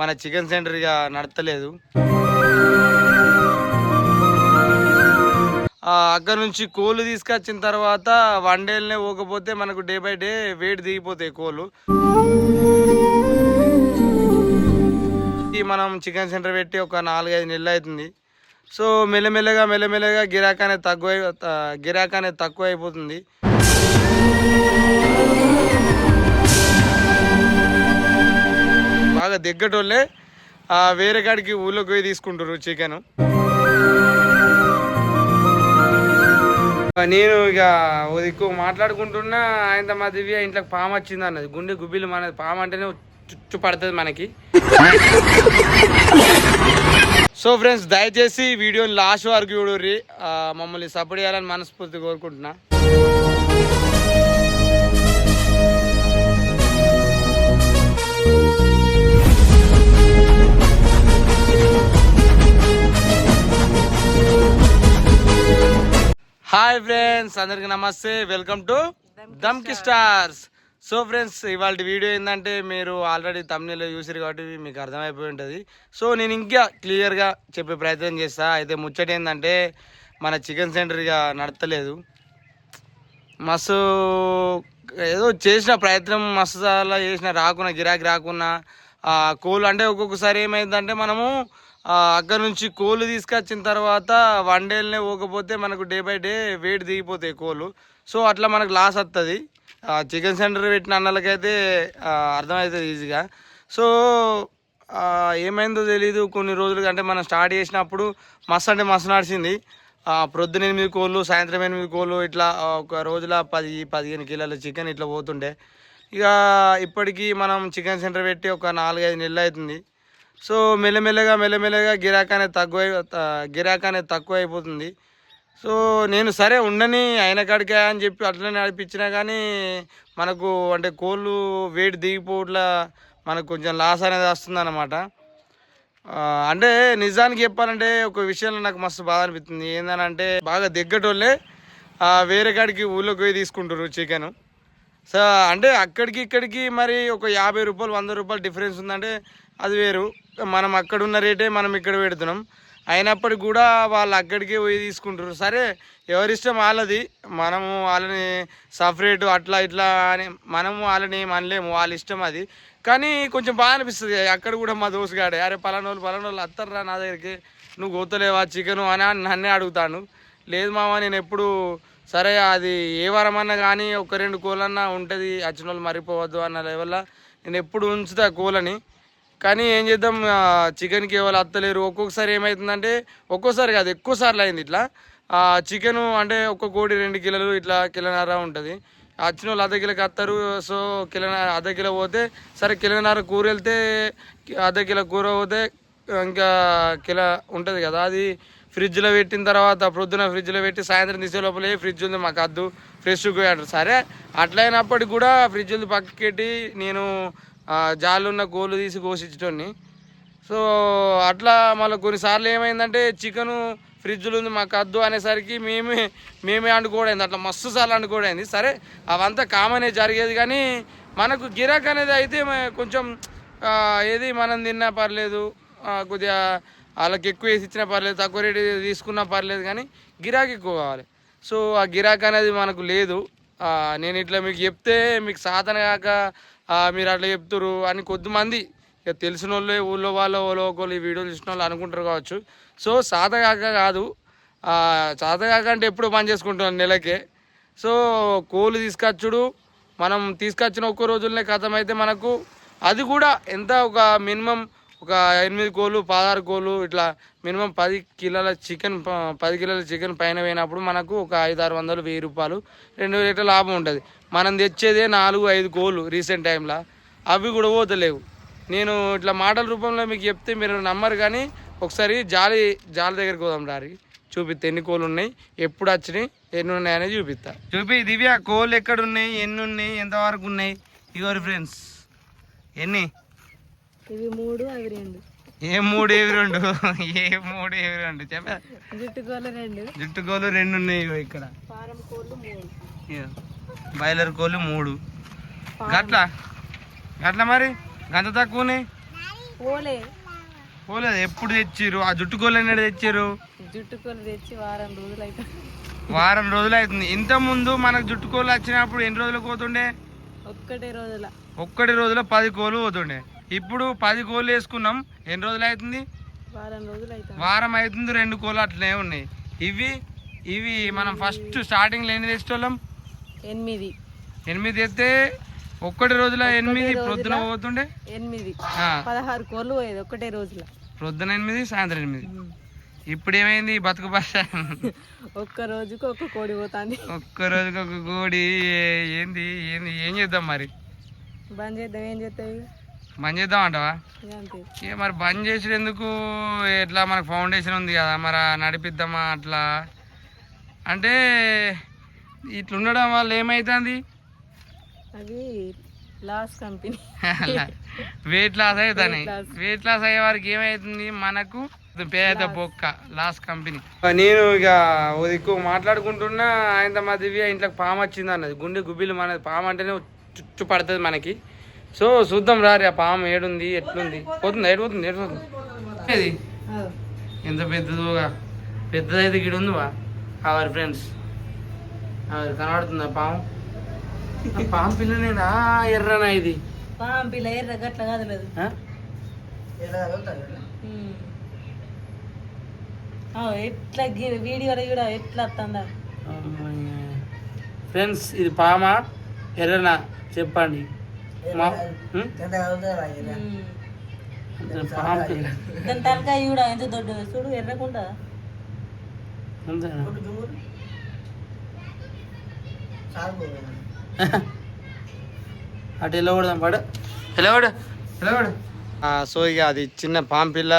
మన chicken centre ఇక నడతలేదు. అక్కడ నుంచి కోళ్ళు తీసుకొచ్చిన తర్వాత 1 డేలనే పోకపోతే మనకు డే బై డే వెయిట్ దిగిపోతాయి కోళ్ళు. మనం చికెన్ సెంటర్ పెట్టి ఒక 4-5 నెలలు అవుతుంది. సో మెల్లమెల్లగా గిరాకీ అనేది తక్కువ అయిపోతుంది. బాగా దగ్గటోళ్ళే వేరే కాడికి ఊళ్ళోకి పోయి తీసుకుంటారు చికెన్. నేను ఇక ఎక్కువ మాట్లాడుకుంటున్నా. ఆయన మా దివ్య ఇంట్లోకి పాము వచ్చింది అన్నది. గుండె గుబ్బిలు మన పాము అంటేనే చుట్టూ పడుతుంది మనకి. సో ఫ్రెండ్స్, దయచేసి వీడియోని లాస్ట్ వరకు చూడుర్రి. మమ్మల్ని సపోర్ట్ చేయాలని మనస్ఫూర్తి కోరుకుంటున్నా. హాయ్ ఫ్రెండ్స్, అందరికి నమస్తే. Welcome to Dhamki stars. So friends, ఇవాళ వీడియో ఏంటంటే మీరు ఆల్రెడీ తమ్నెల్లో చూసారు కాబట్టి మీకు అర్థమైపోయి ఉంటుంది. సో నేను ఇంకా క్లియర్గా చెప్పే ప్రయత్నం చేస్తా. అయితే ముచ్చట ఏంటంటే మన చికెన్ సెంటర్ ఇక నడతలేదు. మస్తు ఏదో చేసిన ప్రయత్నం మస్తు చాలా చేసిన, రాకున్నా గిరాకీ రాకున్నా కోళ్ళు అంటే ఒక్కొక్కసారి ఏమైందంటే మనము అక్కడ నుంచి కోళ్ళు తీసుకొచ్చిన తర్వాత 1 డేలనే పోకపోతే మనకు డే బై డే వెయిట్ దిగిపోతాయి కోళ్ళు. సో అట్లా మనకు లాస్ వస్తుంది. చికెన్ సెంటర్ పెట్టిన అన్నలకైతే అర్థమవుతుంది ఈజీగా. సో ఏమైందో తెలీదు. కొన్ని రోజులు అంటే మనం స్టార్ట్ చేసినప్పుడు మస్తు అంటే మస్తు నడిచింది. ప్రొద్దున 8 కోళ్ళు, సాయంత్రం 8 కోళ్ళు, ఇట్లా ఒక రోజుల 10-15 కిలోల చికెన్ ఇట్లా పోతుండే. ఇక ఇప్పటికీ మనం చికెన్ సెంటర్ పెట్టి ఒక 4-5 నెలలు అవుతుంది. సో మెల్లమెల్లగా గిరాకీ అనేది తక్కువ అయిపోతుంది. సో నేను సరే ఉండని అయిన కాడికే అని చెప్పి అట్లనే నడిపించినా కానీ మనకు అంటే కోళ్ళు వెయిట్ దిగిపోట్లా మనకు కొంచెం లాస్ అనేది వస్తుంది అన్నమాట. అంటే నిజానికి చెప్పాలంటే ఒక విషయంలో నాకు మస్తు బాధ అనిపిస్తుంది. ఏంటంటే బాగా దగ్గటోళ్ళే వేరే కాడికి ఊళ్ళోకి పోయి తీసుకుంటారు చికెన్. సో అంటే అక్కడికి ఇక్కడికి మరి ఒక 50 రూపాయలు 100 రూపాయలు డిఫరెన్స్ ఉందంటే అది వేరు. మనం అక్కడ ఉన్న రేటే మనం ఇక్కడ పెడుతున్నాం. అయినప్పటికీ కూడా వాళ్ళు అక్కడికే పోయి తీసుకుంటారు. సరే, ఎవరిష్టం వాళ్ళది. మనము వాళ్ళని సపరేటు అట్లా ఇట్లా అని మనము వాళ్ళని అనలేము, వాళ్ళ ఇష్టం అది. కానీ కొంచెం బాగా అనిపిస్తుంది. అక్కడ కూడా మా దోస్తుగాడే, అరే పలానోళ్ళు అత్తర్రా నా దగ్గరికి, నువ్వు గోతలేవా చికెను అని నన్నే అడుగుతాను. లేదు మామ, నేను ఎప్పుడు సరే అది ఏ వారమన్నా కానీ ఒక 2 కోళ్ళన్నా ఉంటుంది, వచ్చిన వాళ్ళు మరిపోవద్దు అన్న లెవెల్లో నేను ఎప్పుడు ఉంచుతా కోళ్ళని. కానీ ఏం చేద్దాం, చికెన్కి ఎవరు అత్తలేరు. ఒక్కొక్కసారి ఏమవుతుందంటే, ఒక్కోసారి కాదు ఎక్కువసార్లు అయింది ఇట్లా. చికెను అంటే ఒక్క కోడి 2 కిలోలు ఇట్లా కిలోన్నర ఉంటుంది. వచ్చిన వాళ్ళు అర్ధ కిలోకి వస్తారు. సో అర్ధ కిలో పోతే సరే, కిలోన్నర కూర వెళ్తే అర్ధ కిలో కూర పోతే ఇంకా కిలో ఉంటుంది కదా, అది ఫ్రిడ్జ్లో పెట్టిన తర్వాత ప్రొద్దున ఫ్రిడ్జ్లో పెట్టి సాయంత్రం తీసే లోపల ఫ్రిడ్జ్ ఉంది మాకు వద్దు ఫ్రెష్గా అంటారు. సరే, అట్లయినప్పటికి కూడా ఫ్రిడ్జ్ ఉంది పక్కకెట్టి నేను జాలు ఉన్న కోళ్ళు తీసి కోసించటోని. సో అట్లా మళ్ళీ కొన్నిసార్లు ఏమైందంటే చికెను ఫ్రిడ్జ్లో ఉంది మాకు వద్దు అనేసరికి మేమే అండుకోవడైంది. అట్లా మస్తు సార్లు అండుకోవడైంది. సరే, అవంతా కామనే జరిగేది. కానీ మనకు గిరాకీ అనేది అయితే కొంచెం ఏది మనం తిన్నా పర్లేదు, కొద్దిగా వాళ్ళకి ఎక్కువ వేసి ఇచ్చినా పర్లేదు, తక్కువ రేటు తీసుకున్నా పర్లేదు, కానీ గిరాకీ ఎక్కువ కావాలి. సో ఆ గిరాకీ అనేది మనకు లేదు. నేను ఇట్లా మీకు చెప్తే మీకు సాధన కాక మీరు అట్లా చెప్తారు అని కొద్దిమంది ఇక తెలిసిన వాళ్ళే ఊళ్ళో ఒకళ్ళు ఈ వీడియోలు చూసిన వాళ్ళు అనుకుంటారు కావచ్చు. సో సాధగాక కాదు, సాధగాక అంటే ఎప్పుడు పని చేసుకుంటున్నాను నెలకే. సో కోళ్ళు తీసుకొచ్చుడు, మనం తీసుకొచ్చిన ఒక్క రోజులనే కథమైతే మనకు అది కూడా ఎంత ఒక మినిమం ఒక 8 కోళ్ళు 16 కోళ్ళు ఇట్లా మినిమం 10 కిలోల చికెన్ పైన పోయినప్పుడు మనకు ఒక 500-600 1000 రూపాయలు 2000 లీటర్ల లాభం ఉంటుంది. మనం తెచ్చేదే 4-5 కోళ్ళు రీసెంట్ టైంలో, అవి కూడా పోతలేవు. నేను ఇట్లా మాటల రూపంలో మీకు చెప్తే మీరు నమ్మరు. కానీ ఒకసారి జాలి దగ్గరికి పోదాం రారి, చూపిస్తా ఎన్ని కోళ్ళు ఉన్నాయి, ఎప్పుడు వచ్చినాయి, ఎన్ని ఉన్నాయి అనేది చూపిస్తా. దివ్య, కోళ్ళు ఎక్కడ ఉన్నాయి, ఎన్ని ఉన్నాయి, ఎంతవరకు ఉన్నాయి? ఇగోరి ఫ్రెండ్స్, ఎన్ని? ఇవి 3 అవి 2. ఏ 3 ఏవి 2? ఏ 3 ఏవి 2 చెప్పా. జుట్టు కోళ్ళు 2 ఉన్నాయి ఇక్కడ. ఫారం కోళ్ళు 3, బాయిలర్ కోళ్ళు 3. గట్ల మరి గంత తక్కువ ఉన్నాయి. పోలే పోలేదు. ఎప్పుడు తెచ్చిర్రు? ఆ జుట్టు కోళ్ళు ఎన్నడు తెచ్చారు? జుట్టుకోలు తెచ్చి వారం రోజులు అయితే వారం రోజులు అవుతుంది. ఇంత ముందు మనకు జుట్టు కోళ్ళు వచ్చినప్పుడు ఎన్ని రోజులకు పోతుండే? ఒక్కటి రోజులో 10 కోళ్ళు పోతుండే. ఇప్పుడు 10 కోళ్ళు వేసుకున్నాం. ఎన్ని రోజులు అవుతుంది? వారం అవుతుంది. 2 కోళ్ళు అట్లనే ఉన్నాయి. ఇవి మనం ఫస్ట్ స్టార్టింగ్ లో ఎన్ని తెచ్చేటోళ్ళం? 8 తెస్తే ఒక్కటి రోజుల 8 ప్రొద్దున పోతుండే 16 కోళ్ళు పోయేది ఒక్కటే రోజుల. ప్రొద్దున 8 సాయంత్రం 8. ఇప్పుడు ఏమైంది బతుకు భాష? ఒక్క రోజుకి ఒక కోడి పోతుంది. ఒక్క రోజుకి ఒక కోడి. ఏంది ఏంది ఏం చేద్దాం మరి? బంద్ చేద్దాం. ఏం చేస్తావు? బంద్ చేద్దాం అంటావా? మరి బంద్ చేసేందుకు ఎట్లా? మనకు ఫౌండేషన్ ఉంది కదా, మరి నడిపిద్దామా అట్లా? అంటే ఇట్లా ఉండడం వల్ల ఏమవుతుంది? అది లాస్ కంపెనీ. వెయిట్ లాస్ అవుతాయి. వెయిట్ లాస్ అయ్యే వారికి ఏమవుతుంది? మనకు పేద బొక్క లాస్ కంపెనీ. నేను ఇక దిక్కు మాట్లాడుకుంటున్నా, ఆయన మా దివ్య ఇంట్లోకి పాము వచ్చింది అన్నది. గుండె గుబ్బిలు మనది. పాము అంటేనే చుట్టూ పడుతుంది మనకి. సో చూద్దాం రారి ఆ పాము ఏడుంది, ఎట్లుంది, పోతుంది, ఏడిపోతుంది. ఇది ఎంత పెద్దదిగా, పెద్దదైతే గిడి ఉందివా అవర్ ఫ్రెండ్స్. కనబడుతుందా పాము? పాము పిల్లనేనా ఎర్రనా? ఇది పాము పిల్ల ఎర్ర గట్ల కాదు. ఎట్లా వీడియోలో కూడా ఎట్లా వస్తుందా ఫ్రెండ్స్? ఇది పామా ఎర్రనా చెప్పండి. దాని తలకాయ కూడా ఎంత దొడ్డు చూడు, ఎర్రకుండా. అటు ఎలా కొడదాం పడు, ఎలా పడు, ఎలా పడు. సో ఇక అది చిన్న పాంపిల్ల.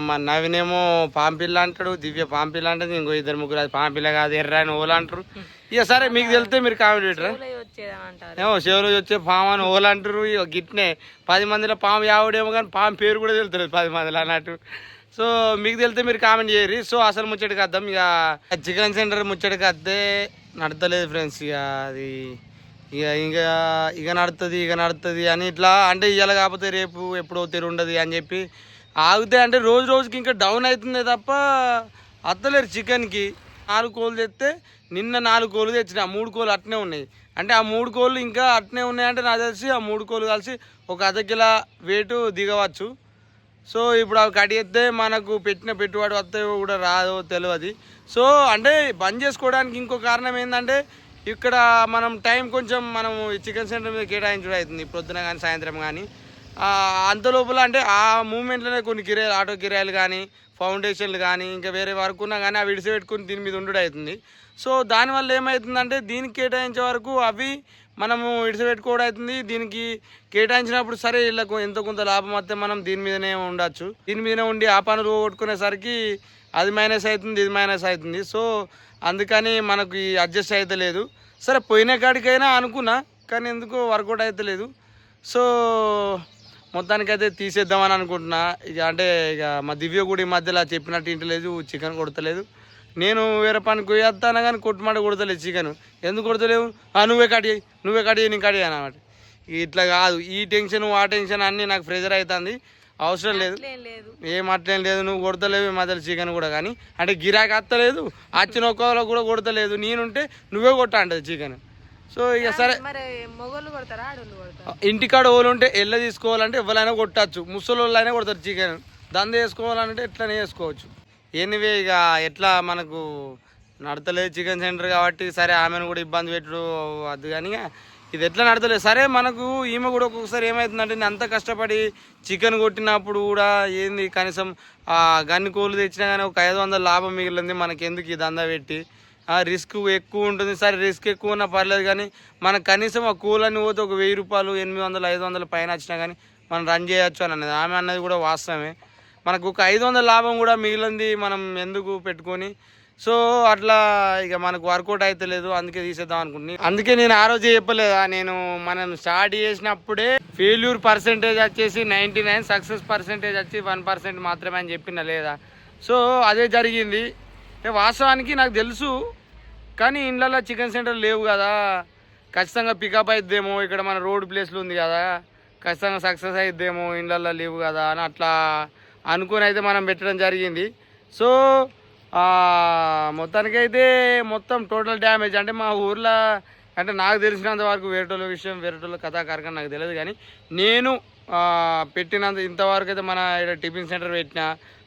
మా నవీనేమో పాంపిల్ల అంటాడు, దివ్య పాంపిల్ల అంటది, ఇంకో 2-3 అది పాంపిల్ల కాదు ఎర్ర అని ఓలా అంటారు. ఇక సరే మీకు తెలితే మీరు కామెంట్ పెట్టరా? ఏమో చెవులో వచ్చే పాము అని ఓలా అంటారు. ఇక గిట్నే 10 మందిలో పాము యావడేమో కానీ పాము పేరు కూడా తెలుస్తుంది 10 మందిలో అన్నట్టు. సో మీకు తెలితే మీరు కామెంట్ చేయరు. సో అసలు ముచ్చటికి వద్దాం. ఇక చికెన్ సెంటర్ ముచ్చటికి వద్దే నడతలేదు ఫ్రెండ్స్. ఇక అది ఇక నడుతుంది అని ఇట్లా అంటే ఇవాళ కాకపోతే రేపు ఎప్పుడో తెరు ఉండదు అని చెప్పి ఆగితే, అంటే రోజు రోజుకి ఇంకా డౌన్ అవుతుంది తప్ప అత్తలేరు. చికెన్కి 4 కోళ్ళు తెస్తే నిన్న 4 కోళ్ళు తెచ్చిన, 3 కోళ్ళు అట్నే ఉన్నాయి. అంటే ఆ 3 కోళ్ళు ఇంకా అట్నే ఉన్నాయంటే నాకు తెలిసి ఆ 3 కోళ్ళు కలిసి ఒక అర్ధ కిలో వెయిట్ దిగవచ్చు. సో ఇప్పుడు అవి కట్ చేస్తే మనకు పెట్టిన పెట్టుబడి వస్తాయో కూడా రాదో తెలియదు. సో అంటే బంద్ చేసుకోవడానికి ఇంకో కారణం ఏంటంటే, ఇక్కడ మనం టైం కొంచెం మనం చికెన్ సెంటర్ మీద కేటాయించడం అవుతుంది, పొద్దున కానీ సాయంత్రం కానీ. అంత లోపల అంటే ఆ మూమెంట్లోనే కొన్ని కిరాయిలు, ఆటో కిరాయిలు కానీ, ఫౌండేషన్లు కానీ, ఇంకా వేరే వర్క్ ఉన్నా కానీ అవి విడిచిపెట్టుకుని దీని మీద ఉండడం అవుతుంది. సో దానివల్ల ఏమవుతుందంటే, దీనికి కేటాయించే వరకు అవి మనము విడిచిపెట్టుకోవడం అవుతుంది. దీనికి కేటాయించినప్పుడు సరే వీళ్ళకు ఎంతో కొంత లాభం వస్తే మనం దీని మీదనే ఉండొచ్చు. దీని మీదనే ఉండి ఆ పనులు కొట్టుకునేసరికి అది మైనస్ అవుతుంది, ఇది మైనస్ అవుతుంది. సో అందుకని మనకి అడ్జస్ట్ అయితే లేదు. సరే పోయిన కాడికైనా అనుకున్నా, కానీ ఎందుకో వర్కౌట్ అయితే లేదు. సో మొత్తానికైతే తీసేద్దామని అనుకుంటున్నా. ఇక అంటే ఇక మా దివ్య కూడా ఈ మధ్యలో చెప్పినట్టు ఇంటలేదు, చికెన్ కొడతలేదు. నేను వేరే పనికి పోయేస్తాను కానీ కొట్టుమాట కొడతలేదు చికెన్. ఎందుకు కొడతలేవు? నువ్వే కడి నేను కడి అన్నమాట. ఇట్లా కాదు, ఈ టెన్షన్ ఆ టెన్షన్ అన్నీ నాకు ప్రెజర్ అవుతుంది. అవసరం లేదు, ఏం అట్లేం లేదు. నువ్వు కొడతలేవు ఈ మధ్యలో చికెన్ కూడా. కానీ అంటే గిరాకీ వస్తలేదు, వచ్చిన ఒక్కలో కూడా కొడతలేదు. నేనుంటే నువ్వే కొట్టా అంటది చికెన్. సో ఇక సరే, ఇంటికాడ ఓళ్ళు ఉంటే ఎల్ల తీసుకోవాలంటే ఎవరైనా కొట్టచ్చు, ముసలి అయినా కొడతారు చికెన్. దంద వేసుకోవాలంటే ఎట్లనే వేసుకోవచ్చు. ఎనివే ఇక ఎట్లా మనకు నడతలేదు చికెన్ సెంటర్ కాబట్టి సరే ఆమెను కూడా ఇబ్బంది పెట్టుడు అది. కానీ ఇది ఎట్లా నడతలేదు. సరే మనకు ఈమె కూడా ఒక్కొక్కసారి ఏమవుతుందంటే, నేను అంత కష్టపడి చికెన్ కొట్టినప్పుడు కూడా ఏంది కనీసం గన్ని కోళ్ళు తెచ్చినా కానీ ఒక 500 లాభం మిగిలింది. మనకి ఎందుకు ఈ దందా పెట్టి? రిస్క్ ఎక్కువ ఉంటుంది. సరే రిస్క్ ఎక్కువ ఉన్నా పర్లేదు, కానీ మనకు కనీసం ఆ కూలన్నీ పోతే ఒక 1000 రూపాయలు, 800, 500 పైన వచ్చినా కానీ మనం రన్ చేయొచ్చు అని అన్నది ఆమె. అన్నది కూడా వాస్తవమే. మనకు ఒక 500 లాభం కూడా మిగిలింది, మనం ఎందుకు పెట్టుకొని. సో అట్లా ఇక మనకు వర్కౌట్ అయితే లేదు, అందుకే తీసేద్దాం అనుకుంటున్నాను. అందుకే నేను ఆ రోజు చెప్పలేదా, నేను మనం స్టార్ట్ చేసినప్పుడే ఫెయిల్యూర్ పర్సెంటేజ్ వచ్చేసి 99, సక్సెస్ పర్సెంటేజ్ వచ్చి 1% మాత్రమే అని చెప్పిన లేదా. సో అదే జరిగింది. వాస్తవానికి నాకు తెలుసు, కానీ ఇండ్లలో చికెన్ సెంటర్ లేవు కదా, ఖచ్చితంగా పికప్ అయిద్దేమో. ఇక్కడ మన రోడ్ ప్లేస్లో ఉంది కదా, ఖచ్చితంగా సక్సెస్ అయిద్దేమో, ఇళ్ళల్లో లేవు కదా అని అట్లా అనుకుని అయితే మనం పెట్టడం జరిగింది. సో మొత్తానికైతే మొత్తం టోటల్ డ్యామేజ్. అంటే మా ఊర్లో అంటే నాకు తెలిసినంత వరకు వేరేటోళ్ళ విషయం, వేరేటోళ్ళ కథా కార్యక్రమం నాకు తెలియదు, కానీ నేను పెట్టినంత ఇంతవరకు అయితే మన ఇక్కడ టిఫిన్ సెంటర్ పెట్టిన,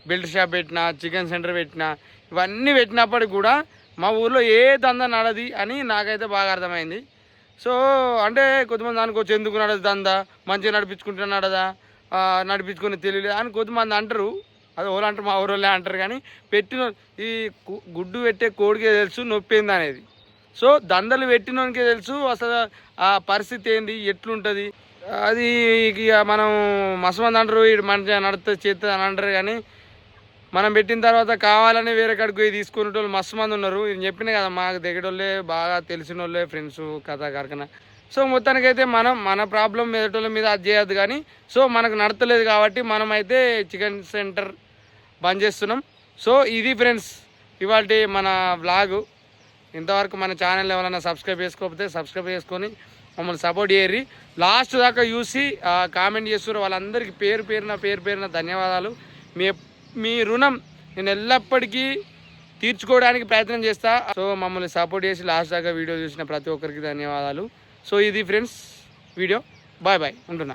బెల్ట్ షాప్ పెట్టిన, చికెన్ సెంటర్ పెట్టిన, ఇవన్నీ పెట్టినప్పటికి కూడా మా ఊర్లో ఏ దందా నడది అని నాకైతే బాగా అర్థమైంది. సో అంటే కొంతమంది అనుకోవచ్చు ఎందుకు నడదు దందా, మంచిగా నడిపించుకుంటే నడదా, నడిపించుకొని తెలియలేదు అని కొంతమంది అంటారు. అది ఎవరు అంటారు, మా ఊరోళ్ళే అంటారు. కానీ పెట్టిన ఈ గుడ్డు పెట్టే కోడికే తెలుసు నొప్పి ఏంది అనేది. సో దందలు పెట్టినోనికే తెలుసు అసలు ఆ పరిస్థితి ఏంది, ఎట్లుంటుంది అది. ఇక మనం మస్తు మంది అంటారు ఇటు మంచిగా నడుస్తుంది చేస్తుంది అని అంటారు, కానీ మనం పెట్టిన తర్వాత కావాలని వేరే కాడికి పోయి తీసుకునేటోళ్ళు మస్తు మంది ఉన్నారు. నేను చెప్పిన కదా మాకు దగ్గరోళ్ళే, బాగా తెలిసిన వాళ్ళే, ఫ్రెండ్స్, కథా కార్ఖానా. సో మొత్తానికైతే మనం మన ప్రాబ్లం ఎదుటోళ్ళ మీద అది చేయొద్దు. కానీ సో మనకు నడతలేదు కాబట్టి మనం అయితే చికెన్ సెంటర్ బంద్ చేస్తున్నాం. సో ఇది ఫ్రెండ్స్ ఇవాళ మన వ్లాగు. ఇంతవరకు మన ఛానల్ ఎవరైనా సబ్స్క్రైబ్ చేసుకోకపోతే సబ్స్క్రైబ్ చేసుకొని మమ్మల్ని సపోర్ట్ చేయర్రి. లాస్ట్ దాకా చూసి కామెంట్ చేస్తున్నారు వాళ్ళందరికీ పేరు పేరున ధన్యవాదాలు. మీ రుణం నేను ఎల్లప్పటికీ తీర్చుకోవడానికి ప్రయత్నం చేస్తా. సో మమ్మల్ని సపోర్ట్ చేసి లాస్ట్ దాకా వీడియో చూసిన ప్రతి ఒక్కరికి ధన్యవాదాలు. సో ఇది ఫ్రెండ్స్ వీడియో. బాయ్ ఉంటున్నా.